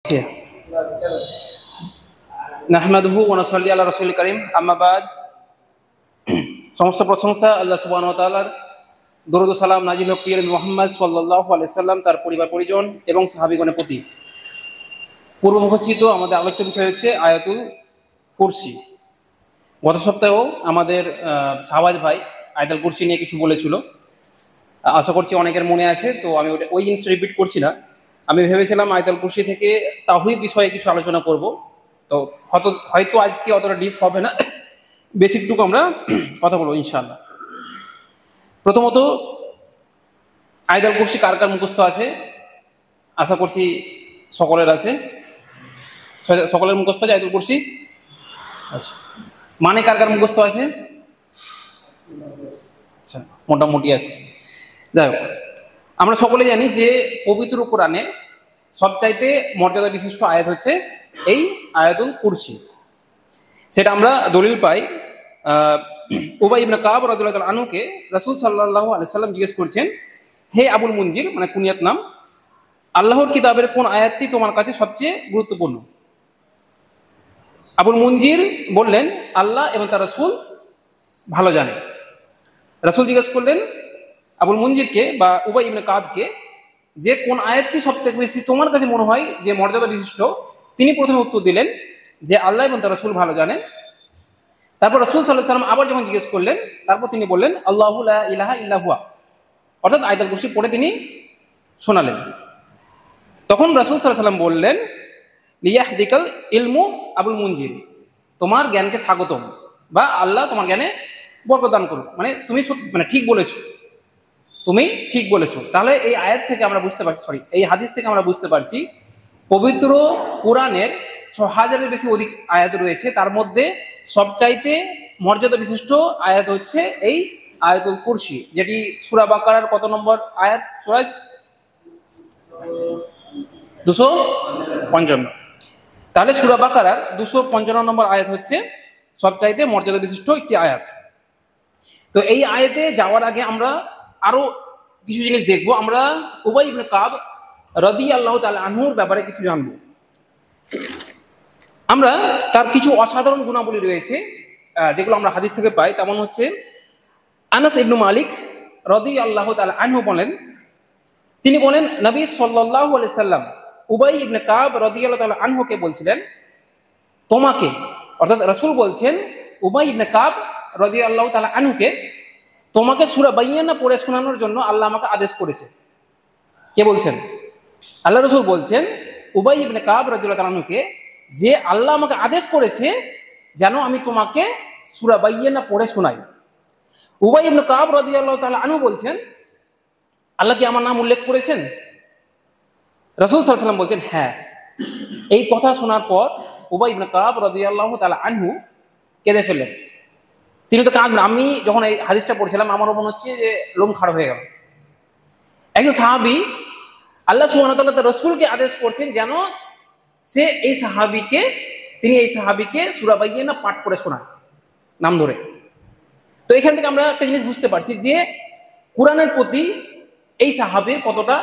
ঠিক নাহমাদুহু ওয়া নুসাল্লি আলা রাসূলিল কারীম, আম্মা বাদ। সমস্ত প্রশংসা আল্লাহ সুবহানাহু ওয়া তাআলার, দরুদ ও সালাম নাজিল হোক প্রিয় নবী মুহাম্মদ সাল্লাল্লাহু আলাইহি সাল্লাম, তার পরিবার পরিজন এবং সাহাবীগণের প্রতি। পূর্ব মুখস্থিত আমাদের আলোচ্য বিষয় হচ্ছে আয়াতুল কুরসি। গত সপ্তাহেও আমাদের শাহবাজ ভাই আয়াতুল কুরসি নিয়ে কিছু বলেছিল, আশা করছি অনেকের মনে আছে। তো আমি ওই জিনিসটা রিপিট করছি না। আমি ভেবেছিলাম আয়াতুল কুরসি থেকে তাওহীদ বিষয়ে কিছু আলোচনা করব। তো হয়তো আজকে অতটা ডিপ হবে না, বেসিকটুকু আমরা কথা বলবো ইনশাআল্লাহ। প্রথমত, আয়াতুল কুরসি কার কার মুখস্থ আছে? আশা করছি সকলের আছে। সকলের মুখস্থ আছে আয়াতুল কুরসি? আচ্ছা, মানে কার কার মুখস্থ আছে? আচ্ছা, মোটামুটি আছে। যাই হোক, আমরা সকলে জানি যে পবিত্র কোরআনে সবচাইতে মর্যাদা বিশিষ্ট আয়াত হচ্ছে এই আয়াতুল কুরসি। সেটা আমরা দলিল পাই। উবাই ইবনে কাব রাদিয়াল্লাহু তাআলা আনহুকে রাসূল সাল্লাল্লাহু আলাইহি সাল্লাম জিজ্ঞেস করছেন, হে আবুল মুনজির, মানে কুনিয়াত নাম, আল্লাহর কিতাবের কোন আয়াতটি তোমার কাছে সবচেয়ে গুরুত্বপূর্ণ? আবুল মুনজির বললেন, আল্লাহ এবং তার রাসূল ভালো জানে। রাসূল জিজ্ঞেস করলেন আবুল মুনজিরকে বা উবাই ইবনে কাবকে যে কোন আয়াতটি সবথেকে বেশি তোমার কাছে মনে হয় যে মর্যাদা বিশিষ্ট। তিনি প্রথমে উত্তর দিলেন যে আল্লাহ এবং তার রাসূল ভালো জানেন। তারপর রাসূল সাল্লাল্লাহু আলাইহি সাল্লাম আবার যখন জিজ্ঞেস করলেন, তারপর তিনি বললেন আল্লাহু লা ইলাহা ইল্লা হুয়া, অর্থাৎ আয়াতুল কুরসি পড়ে তিনি শোনালেন। তখন রাসূল সাল্লাল্লাহু আলাইহি সাল্লাম বললেন, লিয়াহদিকাল ইলমু আবুল মুনজির, তোমার জ্ঞানকে স্বাগতম, বা আল্লাহ তোমার জ্ঞানে বরকত দান করুক, মানে তুমি ঠিক বলেছো, তুমি ঠিক বলেছো। তাহলে এই আয়াত থেকে আমরা বুঝতে পারছি, এই হাদিস থেকে আমরা বুঝতে পারছি পবিত্র কোরআনের ৬,০০০-এর বেশি অধিক আয়াত রয়েছে। তার মধ্যে সবচাইতে মর্যাদা বিশিষ্ট আয়াত হচ্ছে এই আয়াতুল কুরসি, যেটি সূরা বাকারার কত নম্বর আয়াত? সুরাজ 255। তাহলে সূরা বাকারার 255 নম্বর আয়াত হচ্ছে সবচাইতে মর্যাদা বিশিষ্ট একটি আয়াত। তো এই আয়াতে যাওয়ার আগে আমরা আরো কিছু জিনিস দেখবো। আমরা উবাই ইবনে কাব রাদিয়াল্লাহু তাআলা আনহুর ব্যাপারে কিছু জানবো। আমরা তার কিছু অসাধারণ গুণাবলী রয়েছে যেগুলো আমরা হাদিস থেকে পাই। তেমন হচ্ছে আনাস ইবনে মালিক রাদিয়াল্লাহু তাআলা আনহু বলেন, তিনি বলেন নবী সাল্লাল্লাহু আলাইহি সাল্লাম উবাই ইবনে কাব রাদিয়াল্লাহু তাআলা আনহুকে বলছিলেন, তোমাকে, অর্থাৎ রাসূল বলছেন উবাই ইবনে কাব রাদিয়াল্লাহু তাআলা আনহুকে, তোমাকে সূরা বাইয়িনা পড়ে শোনানোর জন্য আল্লাহ আমাকে আদেশ করেছে। কে বলছেন? আল্লাহ রাসূল বলছেন উবাই ইবনে কাব রাদিয়াল্লাহু তাআলা আনহুকে যে আল্লাহ আমাকে আদেশ করেছে যেন আমি তোমাকে সূরা বাইয়িনা পড়ে শোনাই। উবাই ইবনে কাব রাদিয়াল্লাহু তাআলা আনহু বলছেন, আল্লাহ কি আমার নাম উল্লেখ করেছেন? রাসূল সাল্লাল্লাহু আলাইহি ওয়াসাল্লাম বলছেন, হ্যাঁ। এই কথা শোনার পর উবাই ইবনে কাব রাদিয়াল্লাহু তাআলা আনহু কেঁদে ফেললেন। তিনি তো কাঁদবেন। আমি যখন এই হাদিসটা পড়ছিলাম আমারও মনে হচ্ছে যে লোম খাড়া হয়ে গেল। একজন সাহাবী আল্লাহ সুবহানাহু ওয়া তাআলা তার রাসূলকে আদেশ করছেন যেন সে তিনি এই সাহাবীকে সূরা বাইয়িনা পাঠ করে শোনান নাম ধরে। তো এখান থেকে আমরা একটা জিনিস বুঝতে পারছি যে কোরআনের প্রতি এই সাহাবীর কতটা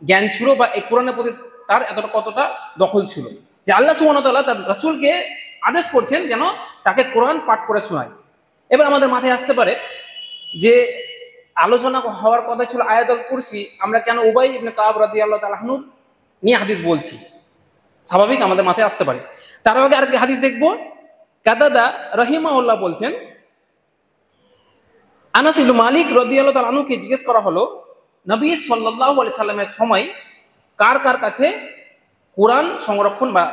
জ্ঞান ছিল, বা এই কোরআনের প্রতি তার কতটা দখল ছিল, যে আল্লাহ সুবহানাহু ওয়া তাআলা তার রাসূলকে আদেশ করছেন যেন তাকে কোরআন পাঠ করে শোনায়। এবার আমাদের মাথায় আসতে পারে যে আলোচনা হওয়ার কথা ছিল আয়াতুল কুরসি, আমরা কেন উবাই ইবনে কাব রাদিয়াল্লাহু তাআলা আনহু নিয়ে হাদিস বলছি? স্বাভাবিক আমাদের মাথায় আসতে পারে। তার আগে আরেকটি হাদিস দেখবো। কাতাদা রাহিমাহুল্লাহ বলছেন, আনাস ইবনে মালিক রাদিয়াল্লাহু তাআলা আনহুকে জিজ্ঞেস করা হলো, নবী সাল্লাল্লাহু আলাইহি সাল্লামের সময় কার কার কাছে কোরআন সংরক্ষণ, বা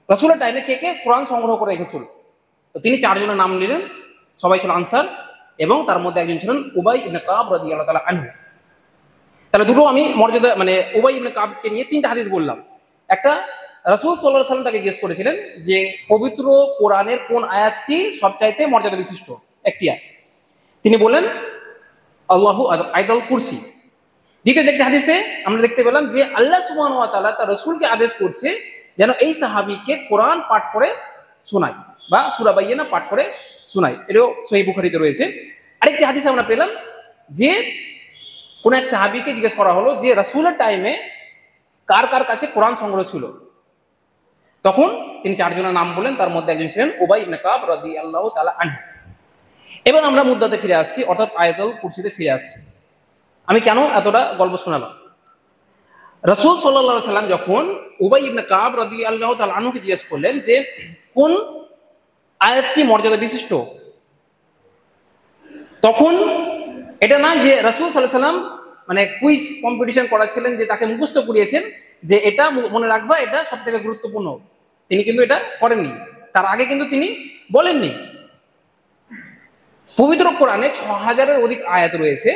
রাসূলের টাইমে কে কে কোরআন সংগ্রহ করে রেখেছিল? তো তিনি 4 জনের নাম নিলেন। সবাই ছিল আনসার, এবং তার মধ্যে একজন ছিলেন উবাই ইবনে কাব রাদিয়াল্লাহু তাআলা আনহু। তাহলে দুটো আমি মর্যাদা, মানে উবাই ইবনে কাবকে নিয়ে 3টা হাদিস বললাম। একটা, রাসূল সাল্লাল্লাহু আলাইহি সাল্লাম তাকে জিজ্ঞেস করেছিলেন যে পবিত্র কোরআনের কোন আয়াতটি সবচাইতে মর্যাদা বিশিষ্ট একটি আয়াত। তিনি বলেন আল্লাহু আয়াতুল কুরসি। দ্বিতীয় একটা হাদিসে আমরা দেখতে পেলাম যে আল্লাহ সুবহানাহু ওয়া তাআলা তার রাসূলকে আদেশ করছে যেন এই সাহাবীকে কোরআন পাঠ করে শোনায়, বা সূরা বাইয়িনা পাঠ করে শোনায়। এটাও সহিহ বুখারীতে রয়েছে। আরেকটি হাদিসে আমরা পেলাম যে কোন এক সাহাবীকে জিজ্ঞেস করা হলো যে রাসূলের টাইমে কার কার কাছে কোরআন সংগ্রহ ছিল। তখন তিনি 4 জনের নাম বলেন, তার মধ্যে একজন ছিলেন উবাই ইবনে কাব রাদিয়াল্লাহু তাআলা আনহু। এবার আমরা মুদ্দাতে ফিরে আসছি, অর্থাৎ আয়াতুল কুরসিতে ফিরে আসছি। আমি কেন এতটা গল্প শোনালাম? রাসূল সাল্লাল্লাহু আলাইহি সাল্লাম যখন উবাই ইবনে কাব রাদিয়াল্লাহু তাআলা আনহুকে জিজ্ঞেস করলেন যে কোন আয়াতটি মর্যাদা বিশিষ্ট, তখন এটা নয় যে রাসূল সাল্লাল্লাহু আলাইহি সাল্লাম মানে কুইজ কম্পিটিশন করাচ্ছিলেন, যে তাকে মুখস্থ করিয়েছেন যে এটা মনে রাখবা, এটা সবথেকে গুরুত্বপূর্ণ। তিনি কিন্তু এটা করেননি, তার আগে কিন্তু তিনি বলেননি। পবিত্র কোরআনে 6000-এর অধিক আয়াত রয়েছে।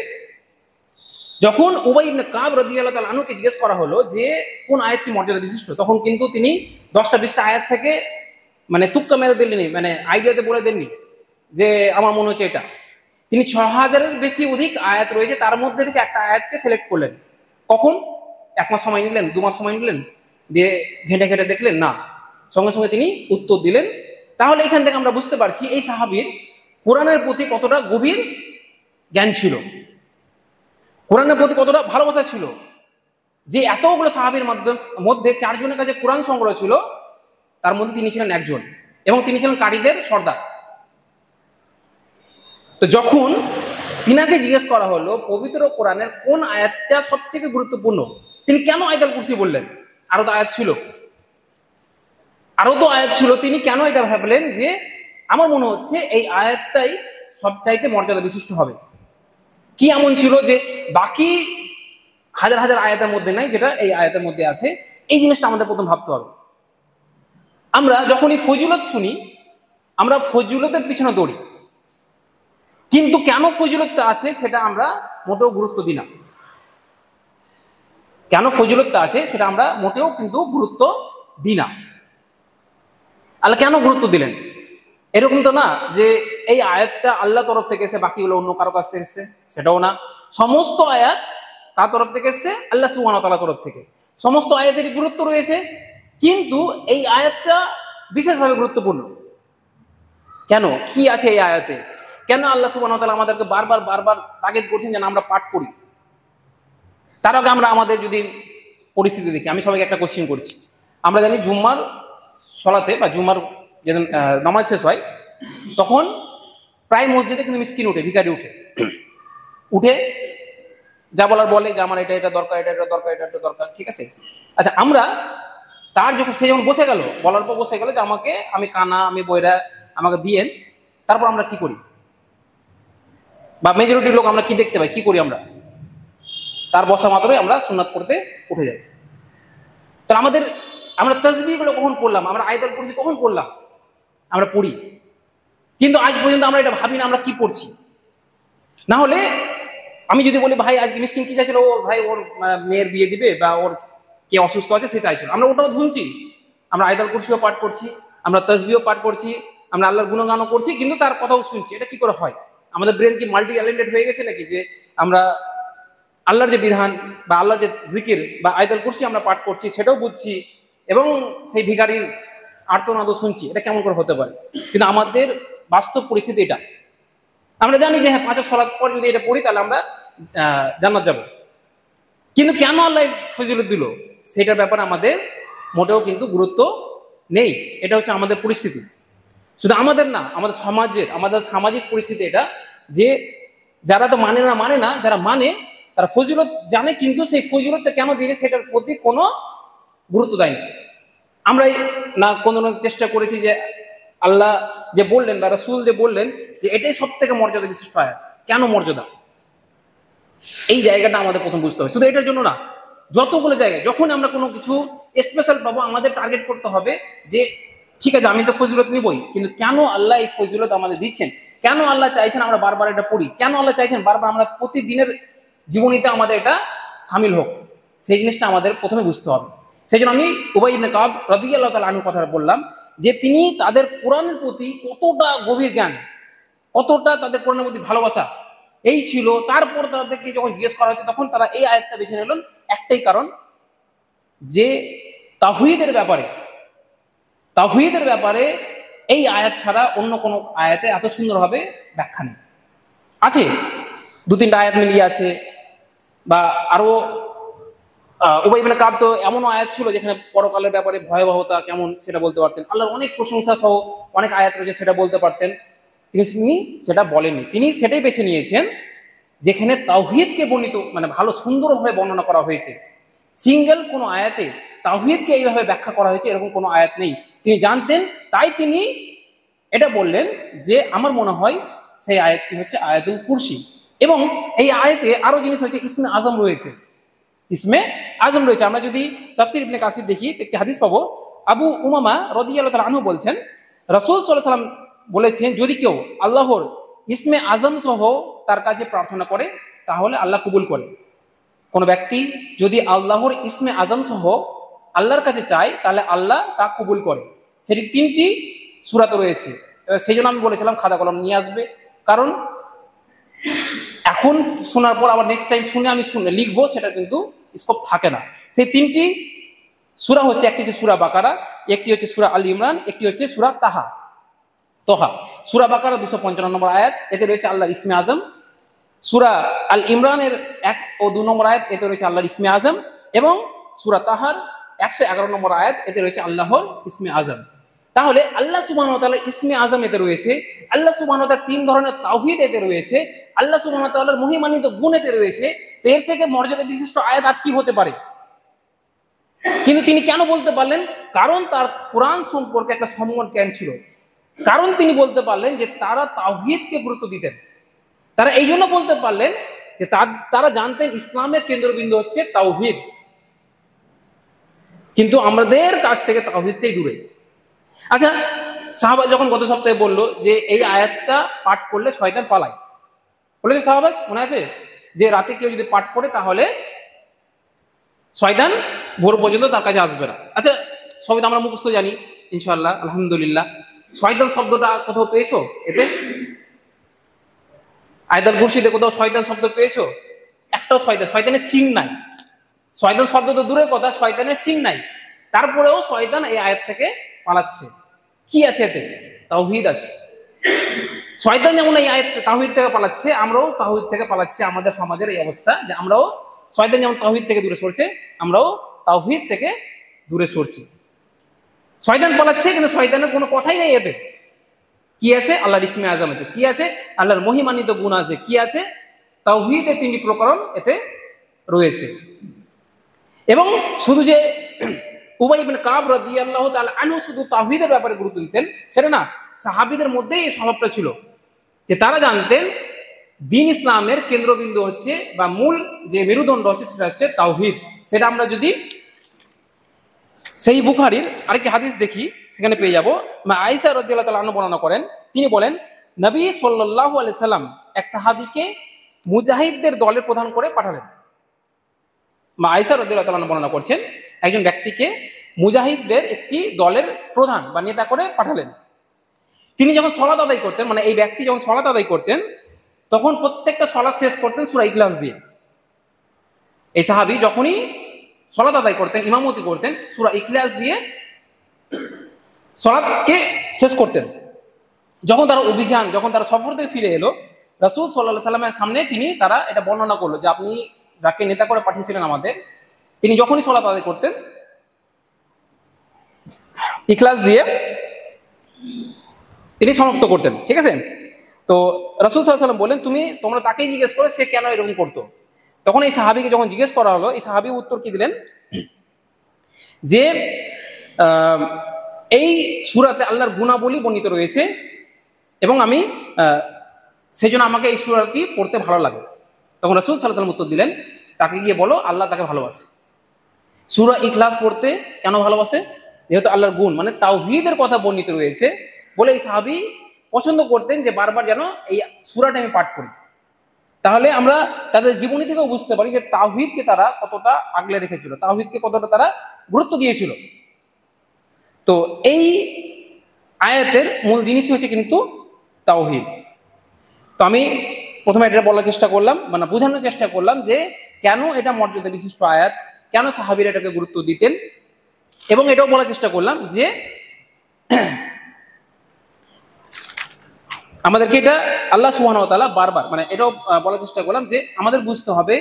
যখন উবাই ইবনে কাব রাদিয়াল্লাহু তাআলা আনহুকে জিজ্ঞেস করা হলো যে কোন আয়াতটি মর্যাদা বিশিষ্ট, তখন কিন্তু তিনি 10টা-20টা আয়াত থেকে মানে তুক্কা মেরে দেননি, মানে আইডিয়াতে বলে দেননি যে আমার মনে হচ্ছে এটা। তিনি 6000-এর বেশি অধিক আয়াত রয়েছে, তার মধ্যে থেকে একটা আয়াতকে সিলেক্ট করলেন। কখন? 1 মাস সময় নিলেন, 2 মাস সময় নিলেন, যে ঘেঁটে ঘেঁটে দেখলেন না, সঙ্গে সঙ্গে তিনি উত্তর দিলেন। তাহলে এখান থেকে আমরা বুঝতে পারছি এই সাহাবীর কোরআনের প্রতি কতটা গভীর জ্ঞান ছিল, কোরআনের প্রতি কতটা ভালোবাসা ছিল, যে এতগুলো সাহাবীর মধ্যে 4 জনের কাছে কোরআন সংগ্রহ ছিল, তার মধ্যে তিনি ছিলেন একজন, এবং তিনি ছিলেন কারীদের সর্দার। তো যখন তিনাকে জিজ্ঞেস করা হলো পবিত্র কোরআনের কোন আয়াতটা সবচেয়ে গুরুত্বপূর্ণ, তিনি কেন আয়াতুল কুরসি বললেন? আরো তো আয়াত ছিল, তিনি কেন এটা ভাবলেন যে আমার মনে হচ্ছে এই আয়াতটাই সবচাইতে মর্যাদা বিশিষ্ট হবে? কি এমন ছিল যে বাকি হাজার হাজার আয়াতের মধ্যে নাই, যেটা এই আয়াতের মধ্যে আছে? এই জিনিসটা আমাদের প্রথম ভাবতে হবে। আমরা যখনই ফজিলত শুনি, আমরা ফজিলতের পিছনে দৌড়ি, কিন্তু কেন ফজিলতটা আছে সেটা আমরা মোটেও গুরুত্ব দিই না। কেন ফজিলতটা আছে সেটা আমরা মোটেও কিন্তু গুরুত্ব দিই না। আল্লাহ কেন গুরুত্ব দিলেন? এরকম তো না যে এই আয়াতটা আল্লাহ তরফ থেকে এসে বাকিগুলো অন্য কারো কাছ থেকে এসছে, সেটাও না। সমস্ত আয়াত কার তরফ থেকে এসছে? আল্লাহ সুবহানাহু ওয়া তাআলার তরফ থেকে। সমস্ত আয়াতেরই গুরুত্ব রয়েছে, কিন্তু এই আয়াতটা বিশেষভাবে গুরুত্বপূর্ণ। কেন? কি আছে এই আয়াতে? কেন আল্লাহ সুবহানাহু ওয়া তাআলা আমাদেরকে বারবার তাগিদ করছেন যেন আমরা পাঠ করি? তার আগে আমরা আমাদের যদি পরিস্থিতি দেখি, আমি সবাইকে একটা কোশ্চেন করছি। আমরা জানি জুম্মার সলাতে বা জুম্মার যেদিন নামাজ শেষ হয়, তখন প্রায় মসজিদে কিন্তু মিসকিন উঠে, ভিখারি উঠে যা বলার বলে যে আমার এটা দরকার, এটা দরকার, ঠিক আছে। আচ্ছা, আমরা তার সে যখন বসে গেল, বলার পর বসে গেল যে আমি কানা, আমি বইরা, আমাকে দিয়েন, তারপর আমরা কি করি? বা মেজরিটির লোক আমরা কি দেখতে পাই, কি করি? তার বসা মাত্রই আমরা সুন্নাত করতে উঠে যাই। তাহলে আমরা তাসবিহগুলো কখন পড়লাম? আমরা আয়াতুল কুরসি কখন পড়লাম? আমরা পড়ি, কিন্তু আজ পর্যন্ত আমরা এটা ভাবি না আমরা কি পড়ছি। না হলে আমি যদি বলি ভাই আজকে মিসকিন কি চাইছিল, ও ভাই ওর মেয়ের বিয়ে দিবে বা ওর কে অসুস্থ আছে সে চাইছিল, আমরা ওটাও শুনছি। আমরা আয়াতুল কুরসিও পাঠ করছি, আমরা তাসবিহও পাঠ করছি, আমরা আল্লাহর গুণগানও করছি, কিন্তু তার কথাও শুনছি। এটা কি করে হয়? আমাদের ব্রেন কি মাল্টি ট্যালেন্টেড হয়ে গেছে নাকি, যে আমরা আল্লাহর যে বিধান বা আল্লাহর যে জিকির বা আয়াতুল কুরসি আমরা পাঠ করছি সেটাও বুঝছি, এবং সেই ভিখারির আর্তনাদও শুনছি? এটা কেমন করে হতে পারে? কিন্তু আমাদের বাস্তব পরিস্থিতি এটা। আমরা জানি যে হ্যাঁ, 5 ওয়াক্ত সালাত পর যদি এটা পড়ি তাহলে আমরা জান্নাত যাব, কিন্তু কেন আল্লাহ ফজিলত দিল সেটার ব্যাপারে আমাদের মোটেও কিন্তু গুরুত্ব নেই। এটা হচ্ছে আমাদের পরিস্থিতি। শুধু আমাদের না, আমাদের সামাজিক পরিস্থিতি এটা, যে যারা তো মানে না, যারা মানে তারা ফজিলত জানে, কিন্তু সেই ফজিলতটা কেন দিয়েছে সেটার প্রতি কোনো গুরুত্ব দেয় না। আমরা না কোনো চেষ্টা করেছি যে আল্লাহ যে বললেন বা রাসূল যে বললেন যে এটাই সব থেকে মর্যাদা বিশিষ্ট আয়াত, কেন মর্যাদা? এই জায়গাটা আমাদের প্রথম বুঝতে হবে। শুধু এটার জন্য না, যতগুলো জায়গায় যখন আমরা কোনো কিছু স্পেশাল পাবো, আমাদের টার্গেট করতে হবে যে ঠিক আছে আমি তো ফজিলত নিবই, কিন্তু কেন আল্লাহ এই ফজিলত আমাদের দিচ্ছেন, কেন আল্লাহ চাইছেন আমরা বারবার এটা পড়ি, কেন আল্লাহ চাইছেন বারবার আমরা প্রতিদিনের জীবনীতে আমাদের এটা সামিল হোক, সেই জিনিসটা আমাদের প্রথমে বুঝতে হবে। সেই জন্য আমি উবাই ইবনে কাব রাদিয়াল্লাহু তাআলা আনহু কথা বললাম, যে তিনি তাদের কোরআনের প্রতি কতটা গভীর জ্ঞান, কতটা তাদের কোরআনের প্রতি ভালোবাসা এই ছিল। তারপর তাদেরকে যখন জিজ্ঞেস করা হয়েছে তখন তারা এই আয়াতটা বেছে নিলেন, একটাই কারণ যে তাওহীদের ব্যাপারে এই আয়াত ছাড়া অন্য কোনো আয়াতে এত সুন্দরভাবে ব্যাখ্যা নেই। আছে 2-3টা আয়াত মিলিয়ে আছে, বা আরো উবাই ইবনে কাব তো এমনও আয়াত ছিল যেখানে পরকালের ব্যাপারে ভয়াবহতা কেমন সেটা বলতে পারতেন, আল্লাহর অনেক প্রশংসা সহ অনেক আয়াত রয়েছে সেটা বলতে পারতেন। তিনি সেটা বলেননি, তিনি সেটাই বেছে নিয়েছেন যেখানে তাওহীদকে বর্ণিত মানে ভালো সুন্দরভাবে বর্ণনা করা হয়েছে। সিঙ্গেল কোনো আয়াতে তাওহীদকে এইভাবে ব্যাখ্যা করা হয়েছে এরকম কোনো আয়াত নেই। তিনি জানতেন, তাই তিনি এটা বললেন যে আমার মনে হয় সেই আয়াতটি হচ্ছে আয়াতুল কুরসি। এবং এই আয়াতে আরো জিনিস হচ্ছে ইসমে আজম রয়েছে, ইসমে আজম রয়েছে। আমরা যদি তাফসীর ইবনে কাসির দেখি একটি হাদিস পাবো, আবু উমামা রাদিয়াল্লাহু তাআলা আনহু বলছেন রাসূল সাল্লাল্লাহু আলাইহি ওয়াসাল্লাম বলেছেন, যদি কেউ আল্লাহর ইসমে আজম সহ তার কাছে প্রার্থনা করে তাহলে আল্লাহ কবুল করে। কোনো ব্যক্তি যদি আল্লাহর ইসমে আজম সহ আল্লাহর কাছে চায় তাহলে আল্লাহ তা কবুল করে। সেটি 3টি সূরাতে রয়েছে। সেই জন্য আমি বলেছিলাম খাতা কলম নিয়ে আসবে, কারণ এখন শোনার পর আবার নেক্সট টাইম শুনে আমি লিখবো সেটা কিন্তু স্কোপ থাকে না। সেই 3টি সূরা হচ্ছে, একটি হচ্ছে সূরা বাকারা, একটি হচ্ছে সূরা আল ইমরান, একটি হচ্ছে সূরা তোহা। সূরা বাকারা 255 নম্বর আয়াত, এতে রয়েছে আল্লাহর ইসমে আজম। সূরা আল ইমরানের 1 ও 2 নম্বর আয়াত, এতে রয়েছে আল্লাহর ইসমে আজম। এবং সূরা তাহার 111 নম্বর আয়াত, এতে রয়েছে আল্লাহর ইসমে আজম। তাহলে আল্লাহ সুবহানাহু ওয়া তাআলার ইসমে আজম এতে রয়েছে, আল্লাহ সুবহানাহু ওয়া তাআলার 3 ধরনের তাওহীদ এতে রয়েছে, আল্লাহ সুবহানাহু ওয়া তাআলার মহিমান্বিত গুণ এতে রয়েছে। তো এর থেকে মর্যাদা বিশিষ্ট আয়াত আর কি হতে পারে? কিন্তু তিনি কেন বলতে পারলেন? কারণ তার কোরআন সম্পর্কে একটা সম্যক জ্ঞান ছিল। কারণ তিনি বলতে পারলেন যে তারা তাওহীদকে গুরুত্ব দিতেন। তারা এই জন্য বলতে পারলেন যে তারা জানতেন ইসলামের কেন্দ্রবিন্দু হচ্ছে তাওহীদ, কিন্তু আমাদের কাছ থেকে তাওহীদটাই দূরে। আচ্ছা, সাহাবা যখন গত সপ্তাহে বললো যে এই আয়াতটা পাঠ করলে শয়তান পালায়, বলেছে সাহাবা, মনে আছে যে রাতে কেউ যদি পাঠ করে তাহলে শয়তান ভোর পর্যন্ত তার কাছে আসবে না। আচ্ছা, সবই তো আমরা মুখস্থ জানি ইনশাআল্লাহ, আলহামদুলিল্লাহ। শয়তান শব্দটা কোথাও পেয়েছো? এতে আয়াতুল কুরসিতে কোথাও শয়তান শব্দ পেয়েছো? একটাও শয়তানের সিং নাই। শয়তান শব্দ তো দূরের কথা, শয়তানের সিং নাই। তারপরেও শয়তান এই আয়াত থেকে পালাচ্ছে। কি আছে এতে? তাওহীদ আছে। শয়তান যেমন এই আয়াত তাওহীদ থেকে পালাচ্ছে, আমরাও তাওহীদ থেকে পালাচ্ছি। আমাদের সমাজের এই অবস্থা যে আমরাও, শয়তান যেমন তাওহীদ থেকে দূরে সরছে, আমরাও তাওহীদ থেকে দূরে সরছি। শয়তান পালাচ্ছে, কিন্তু শয়তানের কোনো কথাই নেই এতে। কি আছে? আল্লাহর ইসমে আজম আছে। কি আছে? আল্লাহর মহিমান্বিত গুণ আছে। কি আছে? তাওহীদের 3টি প্রকরণ এতে রয়েছে। এবং শুধু যে উবাই ইবনে কাব রাদিয়াল্লাহু তাআলা আনহু শুধু তাওহীদের ব্যাপারে গুরুত্ব দিতেন সেটা না, সাহাবীদের মধ্যেই এই স্বভাবটা ছিল যে তারা জানতেন দ্বীন ইসলামের কেন্দ্রবিন্দু হচ্ছে বা মূল যে মেরুদণ্ড হচ্ছে সেটা হচ্ছে তাওহীদ। সেটা আমরা যদি সেই বুখারীর আরেকটি হাদিস দেখি সেখানে পেয়ে যাব। মা আয়েশা রাদিয়াল্লাহু তাআলা আনহা বর্ণনা করেন, তিনি বলেন নবী সাল্লাল্লাহু আলাইহি সাল্লাম এক সাহাবীকে মুজাহিদদের দলের প্রধান করে পাঠালেন। মা আয়েশা রাদিয়াল্লাহু তাআলা বর্ণনা করছেন একজন ব্যক্তিকে মুজাহিদদের একটি দলের প্রধান বা নেতা করে পাঠালেন। তিনি যখন সালাত আদায় করতেন, মানে এই ব্যক্তি যখন সালাত আদায় করতেন, তখন প্রত্যেকটা সালাত শেষ করতেন সূরা ইখলাস দিয়ে। এই সাহাবী যখনই সালাত আদায় করতেন, ইমামতি করতেন, সূরা ইখলাস দিয়ে সালাতকে শেষ করতেন। যখন তারা সফর থেকে ফিরে এলো, রাসূল সাল্লাল্লাহু আলাইহি সাল্লামের সামনে তারা এটা বর্ণনা করলো যে আপনি যাকে নেতা করে পাঠিয়েছিলেন আমাদের, তিনি যখনই সালাত আদায় করতেন ইখলাস দিয়ে তিনি সমাপ্ত করতেন। ঠিক আছে? তো রাসূল সাল্লাল্লাহু আলাইহি সাল্লাম বললেন তোমরা তাকেই জিজ্ঞেস করো সে কেন এরকম করতো। তখন এই সাহাবীকে যখন জিজ্ঞেস করা হলো, এই সাহাবী উত্তর কি দিলেন যে এই সূরাতে আল্লাহর গুণাবলী বর্ণিত রয়েছে এবং আমি সেই জন্য আমাকে এই সূরাটি পড়তে ভালো লাগে। তখন রাসূল সাল্লাল্লাহু আলাইহি ওয়াসাল্লাম উত্তর দিলেন, তাকে গিয়ে বলো আল্লাহ তাকে ভালোবাসে। সূরা ইখলাস পড়তে কেন ভালোবাসে? যেহেতু আল্লাহর গুণ মানে তাওহীদের কথা বর্ণিত রয়েছে বলে এই সাহাবী পছন্দ করতেন যে বারবার যেন এই সূরাটা আমি পাঠ করি। তাহলে আমরা তাদের জীবনী থেকেও বুঝতে পারি যে তাওহীদকে তারা কতটা আগলে রেখেছিল, তাওহীদকে কতটা তারা গুরুত্ব দিয়েছিল। তো এই আয়াতের মূল জিনিসই হচ্ছে কিন্তু তাওহীদ। তো আমি প্রথমে এটা বলার চেষ্টা করলাম, মানে বোঝানোর চেষ্টা করলাম যে কেন এটা মর্যাদা বিশিষ্ট আয়াত, কেন সাহাবীরা এটাকে গুরুত্ব দিতেন, এবং এটাও বলার চেষ্টা করলাম যে আমাদেরকে এটা আল্লাহ সুবহানাহু ওয়া তাআলা বারবার, মানে এটাও বলার চেষ্টা করলাম যে আমাদের বুঝতে হবে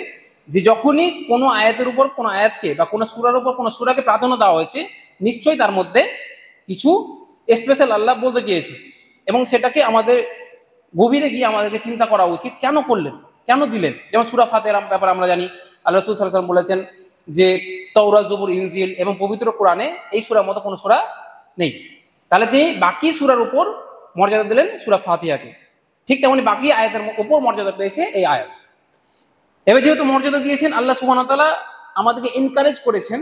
যে যখনই কোনো আয়াতের উপর কোনো আয়াতকে বা কোনো সূরার উপর কোনো সূরাকে প্রাধান্য দেওয়া হয়েছে, নিশ্চয়ই তার মধ্যে কিছু স্পেশাল আল্লাহ বলতে চেয়েছে, এবং সেটাকে আমাদের গভীরে গিয়ে আমাদেরকে চিন্তা করা উচিত, কেন করলেন, কেন দিলেন। যেমন সূরা ফাতিহার ব্যাপারে আমরা জানি আল্লাহ রাসূল সাল্লাল্লাহু আলাইহি ওয়াসাল্লাম বলেছেন যে তাওরাত, জবুর, ইনজিল এবং পবিত্র কোরআনে এই সূরার মতো কোনো সূরা নেই। তাহলে তিনি বাকি সূরার উপর মর্যাদা দিলেন সূরা ফাতিহাকে, ঠিক তেমনি বাকি আয়াতের উপর মর্যাদা পেয়েছে এই আয়াত। এবার যেহেতু মর্যাদা দিয়েছেন, আল্লাহ সুবহানাহু ওয়া তাআলা আমাদেরকে এনকারেজ করেছেন,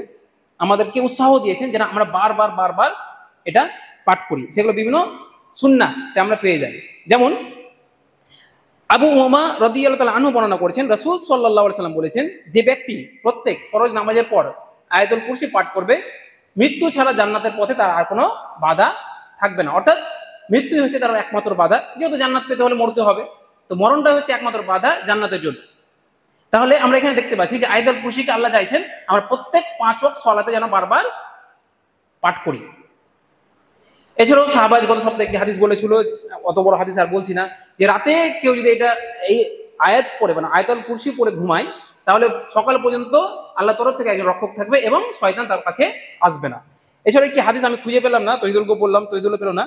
আমাদেরকে উৎসাহ দিয়েছেন যেন আমরা বারবার বারবার এটা পাঠ করি। সেগুলো বিভিন্ন সুন্নাহতে আমরা পেয়ে যাই। যেমন আবু উমামা রাদিয়াল্লাহু তাআলা আনহু বর্ণনা করেছেন, রাসূল সাল্লাল্লাহু আলাইহি ওয়াসাল্লাম বলেছেন, যে ব্যক্তি প্রত্যেক ফরজ নামাজের পর আয়াতুল কুরসি পাঠ করবে, মৃত্যু ছাড়া জান্নাতের পথে তার আর কোনো বাধা থাকবে না। অর্থাৎ মৃত্যুই হচ্ছে তার একমাত্র বাধা, যেহেতু জান্নাত পেতে হলে মরতে হবে, তো মরণটা হচ্ছে একমাত্র বাধা জান্নাতের জন্য। তাহলে আমরা এখানে দেখতে পাচ্ছি যে আয়াতুল কুরসিকে আল্লাহ চাইছেন আমরা প্রত্যেক 5 ওয়াক্ত সালাতে যেন বারবার পাঠ করি। এছাড়াও সাহাবাজ গত সপ্তাহে একটি হাদিস বলেছিল, অত বড় হাদিস আর বলছি না, যে রাতে কেউ যদি এটা এই আয়াত পড়ে মানে আয়াতুল কুরসি পড়ে ঘুমায়, তাহলে সকাল পর্যন্ত আল্লাহ তরফ থেকে একজন রক্ষক থাকবে এবং শয়তান তার কাছে আসবে না। এছাড়া একটি হাদিস আমি খুঁজে পেলাম না, তহিদুলকে বললাম, তহিদুল পেল না,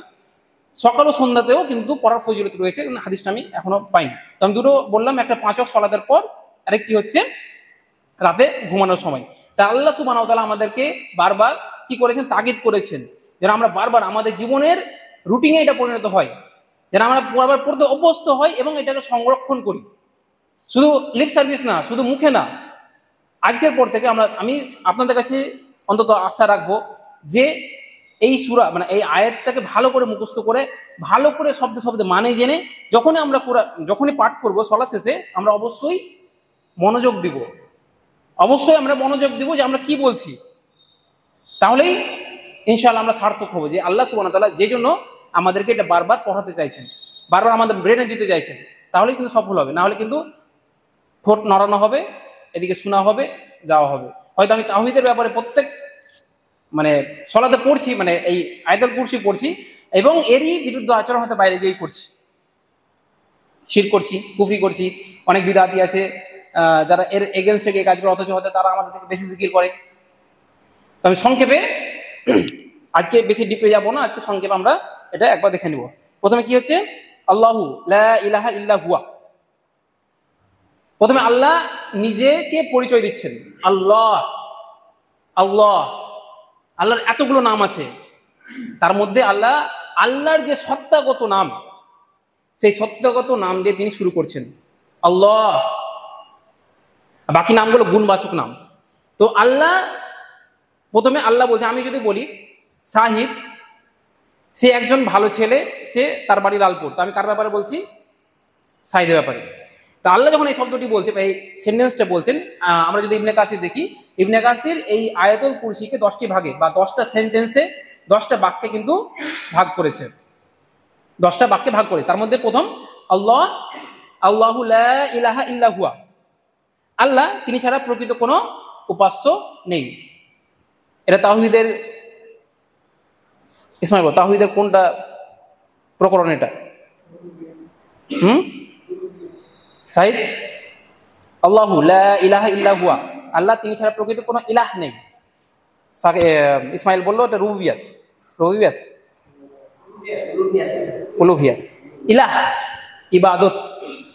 সকাল ও সন্ধ্যাতেও কিন্তু পড়ার ফজিলত রয়েছে, হাদিসটা আমি এখনো পাইনি। তো আমি দুটো বললাম, একটা 5 ওয়াক্ত সালাতের পর, আরেকটি হচ্ছে রাতে ঘুমানোর সময়। তা আল্লাহ সুবহানাহু ওয়া তাআলা আমাদেরকে বারবার কি করেছেন, তাগিদ করেছেন যেন আমরা বারবার আমাদের জীবনের রুটিনে এটা পরিণত হয়, যেন আমরা বারবার পড়তে অভ্যস্ত হয় এবং এটাকে সংরক্ষণ করি। শুধু লিপ সার্ভিস না, শুধু মুখে না, আজকের পর থেকে আমি আপনাদের কাছে অন্তত আশা রাখবো যে এই সূরা মানে এই আয়াতটাকে ভালো করে মুখস্থ করে, ভালো করে শব্দে শব্দে মানে জেনে যখনই পাঠ করব সলা শেষে, আমরা অবশ্যই মনোযোগ দিব, অবশ্যই আমরা মনোযোগ দিব যে আমরা কি বলছি। তাহলেই ইনশাআল্লাহ আমরা সার্থক হবো যে আল্লাহ সুবহানাহু ওয়া তাআলা যে জন্য আমাদেরকে এটা বারবার পড়াতে চাইছেন, বারবার আমাদের ব্রেনে দিতে চাইছেন, তাহলেই কিন্তু সফল হবে। না হলে কিন্তু ঠোঁট নড়ানো হবে, এদিকে শোনা হবে, যাওয়া হবে। হয়তো আমি তাওহীদের ব্যাপারে প্রত্যেক মানে সলাতে পড়ছি, মানে এই আয়াতুল কুরসি পড়ছি, এবং এরই বিরুদ্ধ আচরণ হয়তো বাইরে গিয়েই করছি, শিরক করছি, কুফরি করছি। অনেক বিদআতি আছে যারা এর এগেনস্টে গিয়ে কাজ করে, অথচ হয়তো তারা আমাদের থেকে বেশি জিকির করে। তো আমি সংক্ষেপে আজকে বেশি ডিপে যাব না, আজকে সংক্ষেপে আমরা এটা একবার দেখে নিব। প্রথমে কি হচ্ছে, আল্লাহু লা ইলাহা ইল্লা হুয়া। প্রথমে আল্লাহ নিজেকে পরিচয় দিচ্ছেন, আল্লাহ আল্লাহ। আল্লাহর এতগুলো নাম আছে, তার মধ্যে আল্লাহর যে সত্তাগত নাম, সেই সত্তাগত নাম দিয়ে তিনি শুরু করছেন, আল্লাহ। বাকি নামগুলো গুণবাচক নাম। তো আল্লাহ প্রথমে আল্লাহ বলছে, আমি যদি বলি সাহিব, সে একজন ভালো ছেলে, সে তার বাড়ি লালপুর, তো আমি কার ব্যাপারে বলছি, সাহিদের ব্যাপারে। তা আল্লাহ যখন এই শব্দটি বলছে, এই সেন্টেন্সটা বলছেন, আমরা যদি ইবনে কাসির দেখি, ইবনে কাসির এই আয়াতুল কুরসিকে 10টি ভাগে বা 10টা সেন্টেন্সে 10টা বাক্যে কিন্তু ভাগ করেছে, 10টা বাক্যে ভাগ করে। তার মধ্যে প্রথম আল্লাহ, আল্লাহু লা ইলাহা ইল্লা হুয়া, আল্লাহ তিনি ছাড়া প্রকৃত কোনো উপাস্য নেই। এটা তাওহীদের ইসমাইল তাওহীদের কোনটা প্রকরণ এটা? সাইদ, আল্লাহু লা ইলাহা ইল্লা হুয়া, আল্লাহ তিনি ছাড়া প্রকৃত কোনো ইলাহ নেই। ইসমাইল বললো এটা রুবুবিয়াত, রুবুবিয়াত উলুহিয়াত, ইলাহ ইবাদত,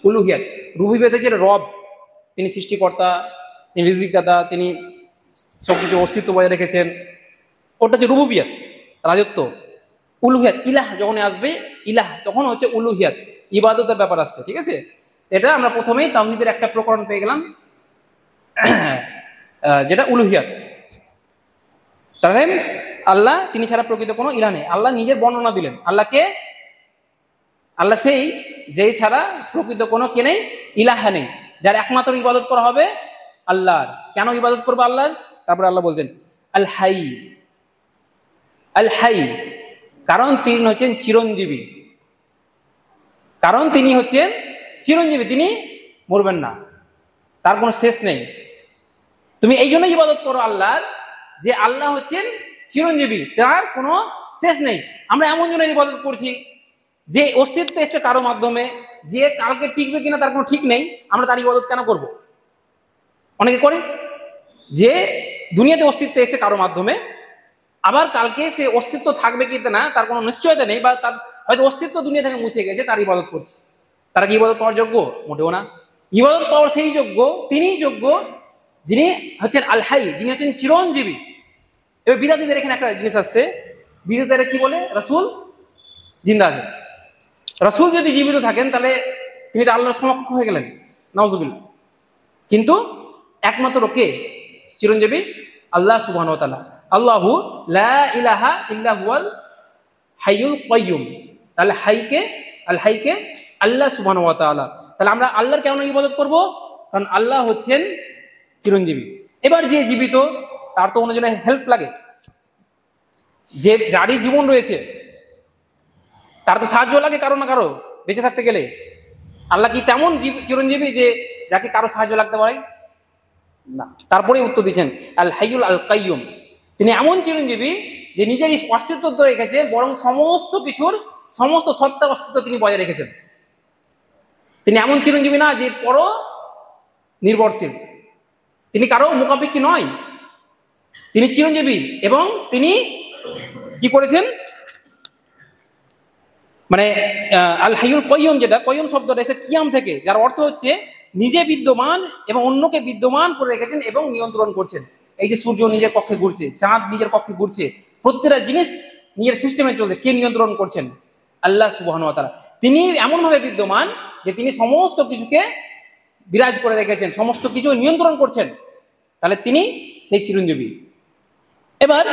উলুহিয়াত। রুবুবিয়াত হচ্ছে রব, তিনি সৃষ্টিকর্তা, তিনি রিজিকদাতা, তিনি সবকিছু অস্তিত্ব বজায় রেখেছেন, ওটা হচ্ছে রুবুবিয়াত, রাজত্ব। উলুহিয়াত, ইলাহ যখন আসবে, ইলাহ তখন হচ্ছে উলুহিয়াত, ইবাদতের ব্যাপার আসছে। ঠিক আছে, এটা আমরা প্রথমেই তাওহীদের একটা প্রকরণ পেয়ে গেলাম, যেটা উলুহিয়াত। তাহলে আল্লাহ তিনি ছাড়া প্রকৃত কোনো ইলাহ নেই। আল্লাহ নিজের বর্ণনা দিলেন, আল্লাহকে, আল্লাহ সেই যেই ছাড়া প্রকৃত কোনো কে নেই, ইলাহা নেই, যার একমাত্র ইবাদত করা হবে আল্লাহর। কেন ইবাদত করবো আল্লাহর? তারপরে আল্লাহ বলছেন আল হাই, আল হাই, কারণ তিনি হচ্ছেন চিরঞ্জীবী, কারণ তিনি হচ্ছেন চিরঞ্জীবী, তিনি মরবেন না, তার কোনো শেষ নেই। তুমি এই জন্য ইবাদত করো আল্লাহর, যে আল্লাহ হচ্ছেন চিরঞ্জীবী, তার কোনো শেষ নেই। আমরা এমন জন্য ইবাদত করছি যে অস্তিত্ব এসছে কারো মাধ্যমে, যে কালকে টিকবে কিনা তার কোনো ঠিক নেই, আমরা তার ইবাদত কেন করব? অনেকে করে যে দুনিয়াতে অস্তিত্ব এসে কারো মাধ্যমে, আবার কালকে সে অস্তিত্ব থাকবে কি না তার কোনো নিশ্চয়তা নেই, বা তার হয়তো অস্তিত্ব দুনিয়া থেকে মুছে গেছে, তার ইবাদত করছে। তারা কি ইবাদত পাওয়ার যোগ্য? মোটেও না। ইবাদত পাওয়ার সেই যোগ্য, তিনিই যোগ্য যিনি হচ্ছেন আল হাই, যিনি হচ্ছেন চিরঞ্জীবী। এবার বিদাতীদের এখানে একটা জিনিস আসছে, বিদাতীরা কি বলে? রাসূল জিন্দা আছেন। রাসূল যদি জীবিত থাকেন তাহলে তিনি তো আল্লাহর সমকক্ষ হয়ে গেলেন, নাউজুবিল্লাহ। কিন্তু একমাত্র কে চিরঞ্জীবী? আল্লাহ সুবহানাহু ওয়া তাআলা। আল্লাহু লা ইলাহা ইল্লা হুয়াল হাইয়ুল কাইয়্যুম। তাহলে হাইকে, আল হাইকে আল্লাহ সুবহানাহু ওয়া তাআলা। তাহলে আমরা আল্লাহর কেন ইবাদত করব? কারণ আল্লাহ হচ্ছেন চিরঞ্জীবী। এবার যে জীবিত তার তো অন্যজনের হেল্প লাগে, যে যারই জীবন রয়েছে তার তো সাহায্য লাগে কারো না কারো বেঁচে থাকতে গেলে। আল্লাহ কি তেমন চিরঞ্জীবী যে যাকে কারো সাহায্য লাগতে পারে না? তারপরে উত্তর দিচ্ছেন আল হাইয়ুল আল কাইয়্যুম। তিনি এমন চিরঞ্জীবী যে নিজের অস্তিত্ব তো রেখেছে, বরং সমস্ত কিছুর সমস্ত সত্তা অস্তিত্ব তিনি বজায় রেখেছেন। তিনি এমন চিরঞ্জীবী না যে পর নির্ভরশীল, তিনি কারো মুখাপেক্ষী নয়, তিনি চিরঞ্জীবী। এবং তিনি কি করেছেন, মানে আল হাইয়ুল কাইয়্যুম, যেটা কাইয়্যুম শব্দটা এসে কিয়াম থেকে, যার অর্থ হচ্ছে নিজে বিদ্যমান এবং অন্যকে বিদ্যমান করে রেখেছেন এবং নিয়ন্ত্রণ করছেন। এই যে সূর্য নিজের কক্ষে ঘুরছে, চাঁদ নিজের কক্ষে ঘুরছে, প্রত্যেকটা জিনিস নিজের সিস্টেমে চলছে, কে নিয়ন্ত্রণ করছেন? আল্লাহ সুবহানাহু ওয়া তাআলা। তিনি এমনভাবে বিদ্যমান যে তিনি সমস্ত কিছুকে বিরাজ করে রেখেছেন, সমস্ত কিছু নিয়ন্ত্রণ করছেন। তাহলে তিনি সেই চিরঞ্জীবী। এবার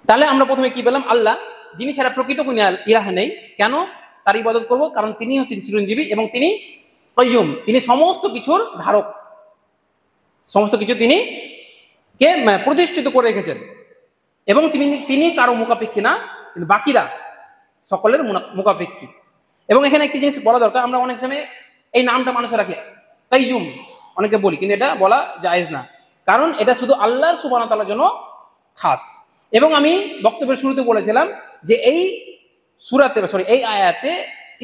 তাহলে আমরা প্রথমে কি পেলাম? আল্লাহ, যিনি ছাড়া প্রকৃত কোনো ইলাহ নেই। কেন তার ইবাদত করব? কারণ তিনি হচ্ছেন চিরঞ্জীবী এবং তিনি কাইয়্যুম, তিনি সমস্ত কিছুর ধারক, সমস্ত কিছু তিনি কে প্রতিষ্ঠিত করে রেখেছেন। এবং তিনি কারো মুখাপেক্ষী না, কিন্তু বাকিরা সকলের মুখাপেক্ষী। এবং এখানে একটি জিনিস বলা দরকার, আমরা অনেক সময় এই নামটা মানুষের রাখে কাইয়্যুম অনেকে বলি, কিন্তু এটা বলা জায়েজ না, কারণ এটা শুধু আল্লাহ সুবহানাহু ওয়া তাআলার জন্য খাস। এবং আমি বক্তব্যের শুরুতে বলেছিলাম যে এই সূরাতে, এই আয়াতে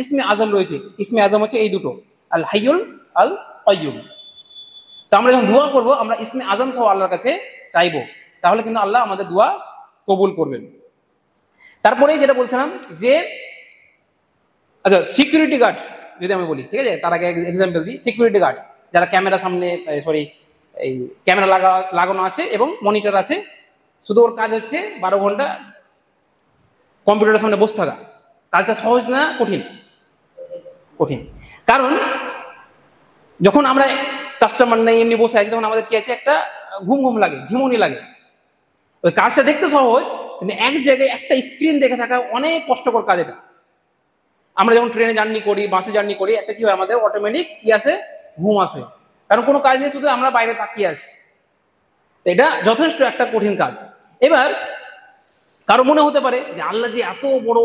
ইসমে আজম রয়েছে। ইসমে আজম হচ্ছে এই দুটো, আল হাইয়ুল আল কাইয়্যুম। তো আমরা যখন দোয়া করব, আমরা ইসমে আজম সহ আল্লাহর কাছে চাইবো, তাহলে কিন্তু আল্লাহ আমাদের দোয়া কবুল করবেন। তারপরে যেটা বলছিলাম যে, আচ্ছা, সিকিউরিটি গার্ড যদি আমি বলি, ঠিক আছে, তার আগে এক্সাম্পল দিই। সিকিউরিটি গার্ড যারা ক্যামেরা সামনে, এই ক্যামেরা লাগানো আছে এবং মনিটর আছে, শুধু ওর কাজ হচ্ছে 12 ঘন্টা কম্পিউটারের সামনে বসে থাকা। কাজটা সহজ না কঠিন? কঠিন। কারণ যখন আমরা কাস্টমার নেই, এমনি বসে আছি, তখন আমাদের কি আছে, একটা ঘুম ঘুম লাগে, ঝিমুনি লাগে। ওই কাজটা দেখতে সহজ, কিন্তু এক জায়গায় একটা স্ক্রিন দেখে থাকা অনেক কষ্টকর কাজ এটা। আমরা যখন ট্রেনে জার্নি করি, বাসে জার্নি করি, একটা কি হয়, আমাদের অটোমেটিক কি আসে, ঘুম আসে। কারণ কোনো কাজ নেই, শুধু আমরা বাইরে তাকিয়ে আছি। এটা যথেষ্ট একটা কঠিন কাজ। এবার কারো মনে হতে পারে যে আল্লাহ যে এত বড়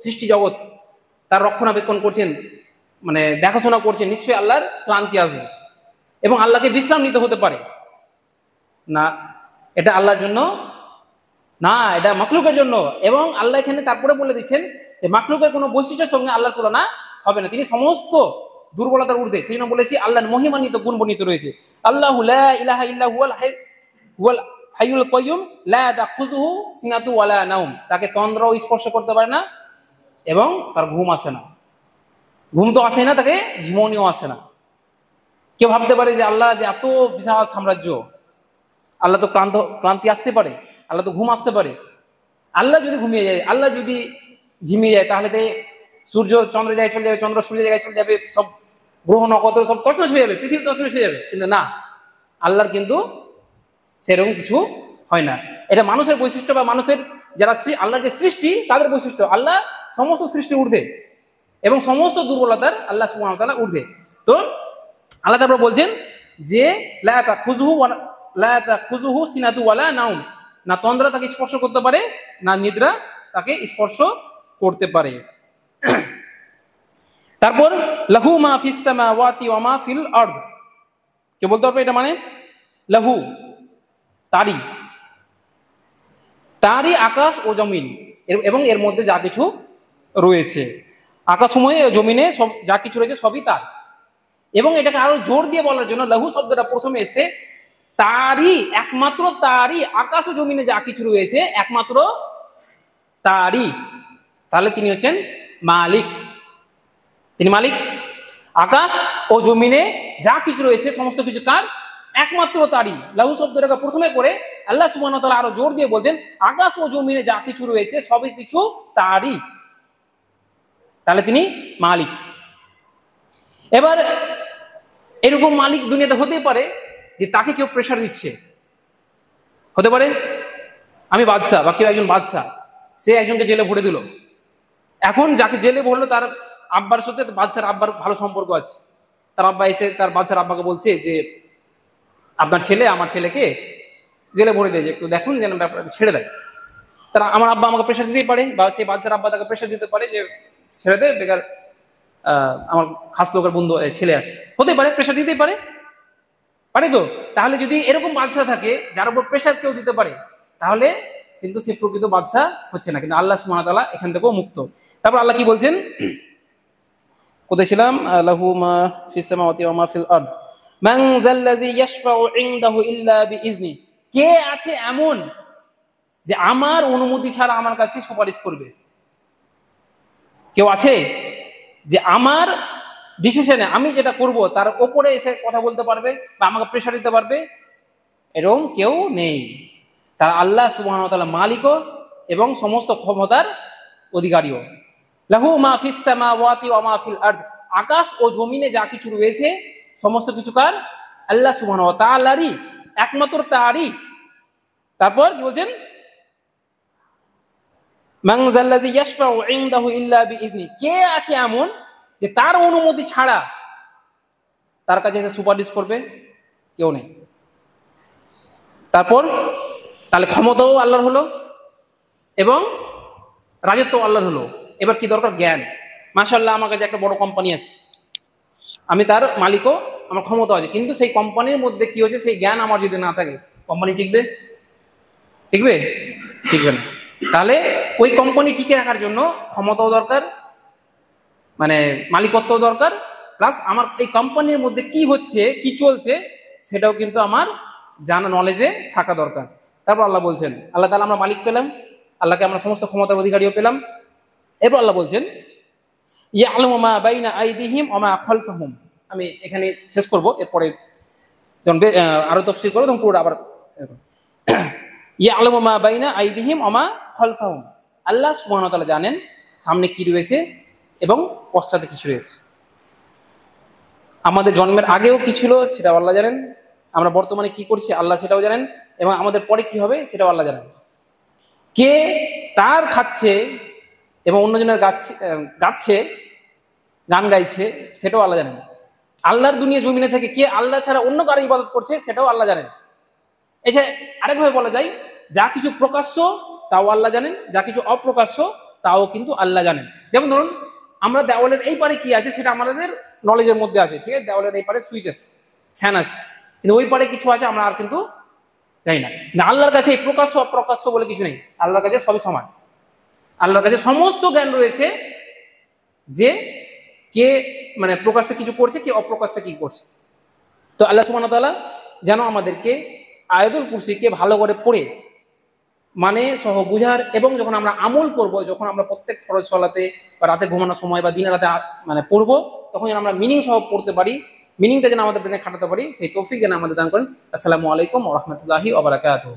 সৃষ্টি জগৎ, তার রক্ষণাবেক্ষণ করছেন, মানে দেখাশোনা করছেন, নিশ্চয়ই আল্লাহর ক্লান্তি আসবে এবং আল্লাহকে বিশ্রাম নিতে হতে পারে না। এটা আল্লাহর জন্য না, এটা মাখলুকের জন্য। এবং আল্লাহ এখানে তারপরে বলে দিচ্ছেন যে মাখলুকের কোনো বৈশিষ্ট্যের সঙ্গে আল্লাহর তুলনা হবে না, তিনি সমস্ত দুর্বলতার ঊর্ধ্বে। সেই জন্য বলেছি আল্লাহর মহিমান্বিত গুণ বর্ণিত রয়েছে। আল্লাহু লা ইলাহা ইল্লা হুয়াল হাইয়ুল কাইয়্যুম লা তাখুযুহু সিনাতু ওয়ালা নাওম। তাকে তন্দ্রাও স্পর্শ করতে পারে না এবং তার ঘুম আসে না। ঘুম তো আসে না, তাকে ঝিমনিও আসে না। কেউ ভাবতে পারে যে আল্লাহ যে এত বিশাল সাম্রাজ্য, আল্লাহ তো ক্লান্তি আসতে পারে, আল্লাহ তো ঘুম আসতে পারে। আল্লাহ যদি ঘুমিয়ে যায়, আল্লাহ যদি ঝিমিয়ে যায়, তাহলে তো সূর্য চন্দ্রের জায়গায় চলে যাবে, চন্দ্র সূর্যের জায়গায় চলে যাবে, সব গ্রহ নক্ষত্র সব তছনছ হয়ে যাবে, পৃথিবী তছনছ হয়ে যাবে। কিন্তু না, আল্লাহর কিন্তু সেরকম কিছু হয় না। এটা মানুষের বৈশিষ্ট্য বা মানুষের যারা আল্লাহর যে সৃষ্টি তাদের বৈশিষ্ট্য। আল্লাহ সমস্ত সৃষ্টি ঊর্ধ্বে এবং সমস্ত দুর্বলতার আল্লাহ সুবহানাহু ওয়া তাআলা ঊর্ধ্বে। তো আল্লাহ তারপর বলছেন যে লা তাখুযুহু সিনাতু ওয়ালা নাওম, না তন্দ্রা তাকে স্পর্শ করতে পারে, না নিদ্রা তাকে স্পর্শ করতে পারে। তারপর লাহু মা ফিস সামাওয়াতি ওয়া মা ফিল আরদ, কে বলতে পারবে এটা? মানে লাহু, তারই আকাশ ও জমিন এবং এর মধ্যে যা কিছু রয়েছে। আকাশসমূহে ও জমিনে সব যা কিছু রয়েছে সবই তার। এবং এটাকে আরো জোর দিয়ে বলার জন্য লাহু শব্দটা প্রথমে এসে, তারই, একমাত্র তারই, আকাশ ও জমিনে যা কিছু রয়েছে একমাত্র তারই। তাহলে তিনি হচ্ছেন মালিক, তিনি মালিক। আকাশ ও জমিনে যা কিছু রয়েছে সমস্ত কিছু কার? একমাত্র তারই। লাহু শব্দটাকে প্রথমে করে আল্লাহ সুবহানাহু ওয়া তাআলা আরো জোর দিয়ে বলছেন আকাশ ও জমিনে যা কিছু রয়েছে সবই কিছু তারই, তাহলে তিনি মালিক। এবার এরকম মালিক দুনিয়াতে হতে পারে যে তাকে কেউ প্রেশার দিচ্ছে, হতে পারে আমি বাদশা বা কেউ একজন বাদশা, সে একজনকে জেলে ভরে দিল। এখন যাকে জেলে ভরলো তার আব্বার সাথে বাদশার আব্বার ভালো সম্পর্ক আছে। তার আব্বা এসে তার বাদশার আব্বাকে বলছে যে আপনার ছেলে আমার ছেলেকে জেলে ভরে দিয়েছে, একটু দেখুন যেন ব্যাপারটা ছেড়ে দেয়। তারা আমার আব্বা আমাকে প্রেশার দিতেই পারে, বা সেই বাদশার আব্বা তাকে প্রেশার দিতে পারে যে ছেড়ে দে, বেকার আমার খাস লোকের বন্ধু ছেলে আছে, হতে পারে, প্রেশার দিতেই পারে, পারে তো। তাহলে যদি এরকম বাদশা থাকে যার উপর প্রেশার কেউ দিতে পারে, তাহলে কিন্তু সে প্রকৃত বাদশা হচ্ছে না, কিন্তু আল্লাহ সুবহানাহু ওয়া তাআলা এখান থেকেও মুক্ত। তারপর আল্লাহ কি বলছেন, কোথায় ছিলাম, লাহু মা ফিস সামাওয়াতি ওয়া মা ফিল আরদ মান যাল্লাযী ইয়াশফাউ ইনদাহু ইল্লা বিইজনি। কে আছে এমন যে আমার অনুমতি ছাড়া আমার কাছে সুপারিশ করবে? কেউ আছে যে আমার ডিসিশনে আমি যেটা করব তার ওপরে এসে কথা বলতে পারবে বা আমাকে প্রেশার দিতে পারবে? এরকম কেউ নেই। তার আল্লাহ সুবহানাহু ওয়া তাআলা মালিকও এবং সমস্ত ক্ষমতার অধিকারীও। লাহু মা ফিস সামাওয়াতি ওয়া মা ফিল আরদ, আকাশ ও জমিনে যা কিছু রয়েছে সমস্ত কিছু কার? আল্লাহ সুবহানাহু ওয়া তাআলারই, একমাত্র তারই। তারপর কি বলছেন, মান যাল্লাযী ইয়াশফাউ ইনদাহু ইল্লা বিইজনি, কে আছে এমন যে তার অনুমতি ছাড়া তার কাছে এসে সুপারিশ করবে? কেউ নেই। তারপর তাহলে ক্ষমতাও আল্লাহর হলো এবং রাজত্ব আল্লাহর হলো। এবার কি দরকার? জ্ঞান। মাশাআল্লাহ আমার কাছে একটা বড় কোম্পানি আছে, আমি তার মালিকও, আমার ক্ষমতা আছে, কিন্তু সেই কোম্পানির মধ্যে কি হচ্ছে সেই জ্ঞান আমার যদি না থাকে, কোম্পানি টিকবে? টিকবে? টিকবে না। তাহলে ওই কোম্পানি টিকে রাখার জন্য ক্ষমতাও দরকার, মানে মালিকত্বও দরকার, প্লাস আমার এই কোম্পানির মধ্যে কি হচ্ছে কি চলছে সেটাও কিন্তু আমার জানা, নলেজে থাকা দরকার। তারপর আল্লাহ বলছেন, আল্লাহ তাআলা আমরা মালিক পেলাম, আল্লাহকে আমরা সমস্ত ক্ষমতার অধিকারীও পেলাম। এরপর আল্লাহ বলছেন ইয়ালামু মা বাইনা আইদিহিম ওয়া মা খালফাহুম। আমি এখানে শেষ করব, এরপরে যখন আরো তাফসীর করব তখন পুরো আবার ইয়ালামু মা বাইনা আইদিহিম ওয়া মা খালফাহুম। আল্লাহ সুবহানাহু ওয়া তাআলা জানেন সামনে কি রয়েছে এবং পশ্চাতে কিছু রয়েছে। আমাদের জন্মের আগেও কি ছিল সেটা আল্লাহ জানেন, আমরা বর্তমানে কি করছি আল্লাহ সেটাও জানেন, এবং আমাদের পরে কি হবে সেটাও আল্লাহ জানেন। কে তার খাচ্ছে এবং অন্যজনের গাচ্ছে গান গাইছে সেটাও আল্লাহ জানেন। আল্লাহর দুনিয়া জমিনে থেকে কে আল্লাহ ছাড়া অন্য কারো ইবাদত করছে সেটাও আল্লাহ জানেন। এছাড়া আরেকভাবে বলা যায়, যা কিছু প্রকাশ্য তাও আল্লাহ জানেন, যা কিছু অপ্রকাশ্য তাও কিন্তু আল্লাহ জানেন। যেমন ধরুন আমরা দেওয়ালের এই পারে কি আছে সেটা আমাদের নলেজের মধ্যে আছে, ঠিক আছে, দেওয়ালের এই পারে সুইচ আছে, ফ্যান আছে, কিন্তু ওই পারে কিছু আছে আমরা আর কিন্তু জানি না। আল্লাহর কাছে এই প্রকাশ্য অপ্রকাশ্য বলে কিছু নেই, আল্লাহর কাছে সবই সমান। আল্লাহর কাছে সমস্ত জ্ঞান রয়েছে যে কে মানে প্রকাশ্যে কিছু করছে, কে অপ্রকাশ্যে কি করছে। তো আল্লাহ সুবহানাহু ওয়া তাআলা যেন আমাদেরকে আয়াতুল কুরসিকে ভালো করে পড়ে মানে সহ বুঝার, এবং যখন আমরা আমল করব, যখন আমরা প্রত্যেক ফরজ সালাতে বা রাতে ঘুমানোর সময় বা দিনে রাতে মানে পড়বো, তখন যেন আমরা মিনিং সহ পড়তে পারি, মিনিংটা যেন আমাদের ব্রেনে খাটাতে পারি, সেই তৌফিক যেন আমাদের দান করেন। আসসালামু আলাইকুম ওয়া রাহমাতুল্লাহি ওয়া বারাকাতুহু।